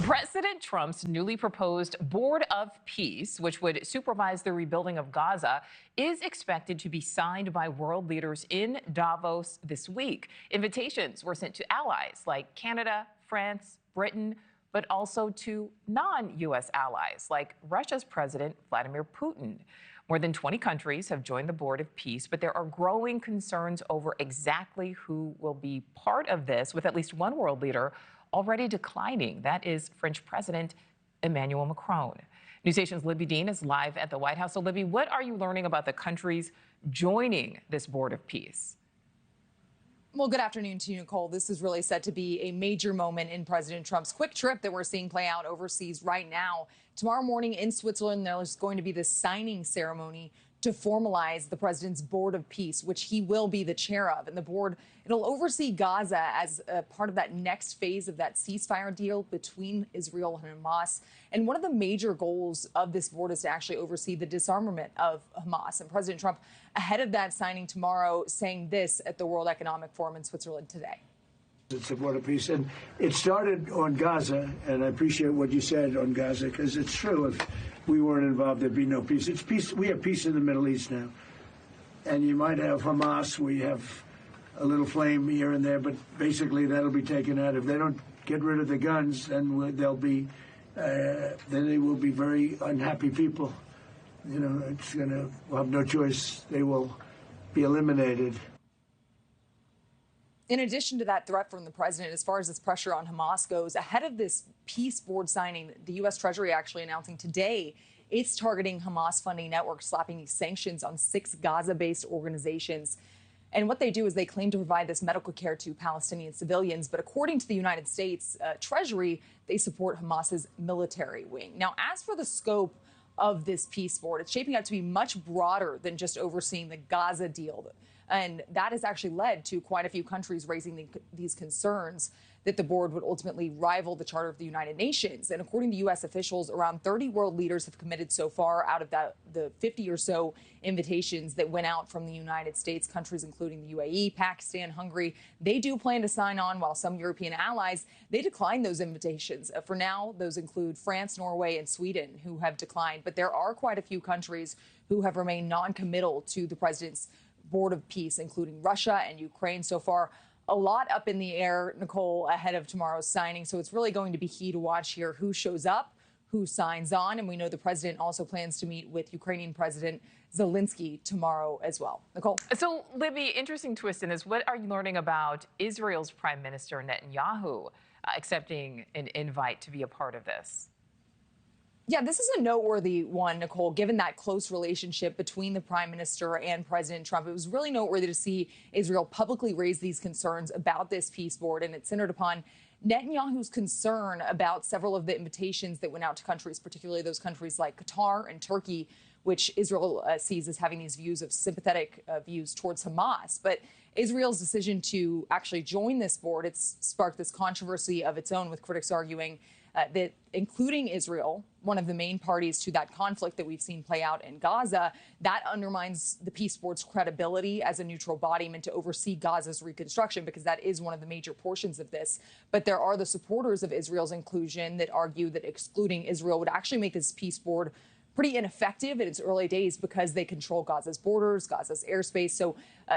President Trump's newly proposed Board of Peace, which would supervise the rebuilding of Gaza, is expected to be signed by world leaders in Davos this week. Invitations were sent to allies like Canada, France, Britain, but also to non-U.S. allies like Russia's President Vladimir Putin. More than 20 countries have joined the Board of Peace, but there are growing concerns over exactly who will be part of this, with at least one world leader already declining. That is French President Emmanuel Macron. NewsNation's Libbey Dean is live at the White House. So, Libbey, what are you learning about the countries joining this Board of Peace? Well, good afternoon to you, Nichole. This is really set to be a major moment in President Trump's quick trip that we're seeing play out overseas right now. Tomorrow morning in Switzerland, there's going to be the signing ceremony to formalize the president's Board of Peace, which he will be the chair of. And the board, it'll oversee Gaza as a part of that next phase of that ceasefire deal between Israel and Hamas. And one of the major goals of this board is to actually oversee the disarmament of Hamas. And President Trump, ahead of that signing tomorrow, saying this at the World Economic Forum in Switzerland today. It's a Board of Peace, and it started on Gaza, and I appreciate what you said on Gaza, because it's true. If we weren't involved, there'd be no peace. It's peace. We have peace in the Middle East now, and you might have Hamas. We have a little flame here and there, but basically that'll be taken out. If they don't get rid of the guns, then they'll be, then they will be very unhappy people. You know, we'll have no choice. They will be eliminated. In addition to that threat from the president, as far as this pressure on Hamas goes, ahead of this peace board signing, the U.S. Treasury actually announcing today it's targeting Hamas funding networks, slapping these sanctions on 6 Gaza-based organizations. And what they do is they claim to provide this medical care to Palestinian civilians. But according to the United States Treasury, they support Hamas's military wing. Now, as for the scope of this peace board, it's shaping out to be much broader than just overseeing the Gaza deal. And that has actually led to quite a few countries raising these concerns that the board would ultimately rival the Charter of the United Nations. And according to U.S. officials, around 30 world leaders have committed so far out of the 50 or so invitations that went out from the United States, countries including the UAE, Pakistan, Hungary. They do plan to sign on, while some European allies, they declined those invitations. For now, those include France, Norway, and Sweden, who have declined. But there are quite a few countries who have remained non-committal to the president's Board of Peace, including Russia and Ukraine. So far, a lot up in the air, Nichole, ahead of tomorrow's signing. So it's really going to be key to watch here who shows up, who signs on. And we know the president also plans to meet with Ukrainian President Zelensky tomorrow as well. Nichole. So, Libbey, interesting twist in this. What are you learning about Israel's Prime Minister Netanyahu accepting an invite to be a part of this? Yeah, this is a noteworthy one, Nichole, given that close relationship between the prime minister and President Trump. It was really noteworthy to see Israel publicly raise these concerns about this peace board, and it centered upon Netanyahu's concern about several of the invitations that went out to countries, particularly those countries like Qatar and Turkey, which Israel sees as having these views of sympathetic views towards Hamas. But Israel's decision to actually join this board, it's sparked this controversy of its own, with critics arguing that including Israel, one of the main parties to that conflict that we've seen play out in Gaza, that undermines the peace board's credibility as a neutral body meant to oversee Gaza's reconstruction, because that is one of the major portions of this. But there are the supporters of Israel's inclusion that argue that excluding Israel would actually make this peace board pretty ineffective in its early days, because they control Gaza's borders, Gaza's airspace. So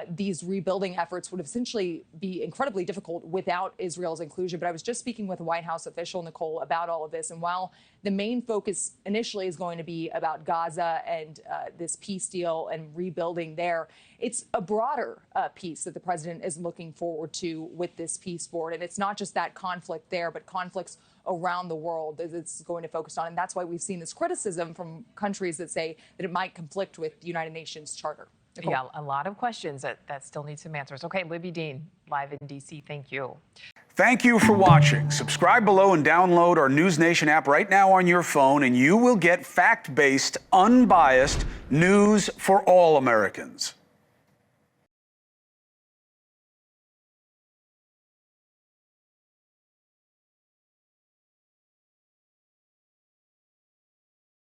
these rebuilding efforts would essentially be incredibly difficult without Israel's inclusion. But I was just speaking with a White House official, Nichole, about all of this. And while the main focus initially is going to be about Gaza and this peace deal and rebuilding there, it's a broader piece that the president is looking forward to with this peace board. And it's not just that conflict there, but conflicts around the world that it's going to focus on. And that's why we've seen this criticism from countries that say that it might conflict with the United Nations Charter. Nichole. Yeah, a lot of questions that still need some answers. Okay, Libbey Dean, live in D.C. Thank you. Thank you for watching. Subscribe below and download our NewsNation app right now on your phone, and you will get fact-based, unbiased news for all Americans.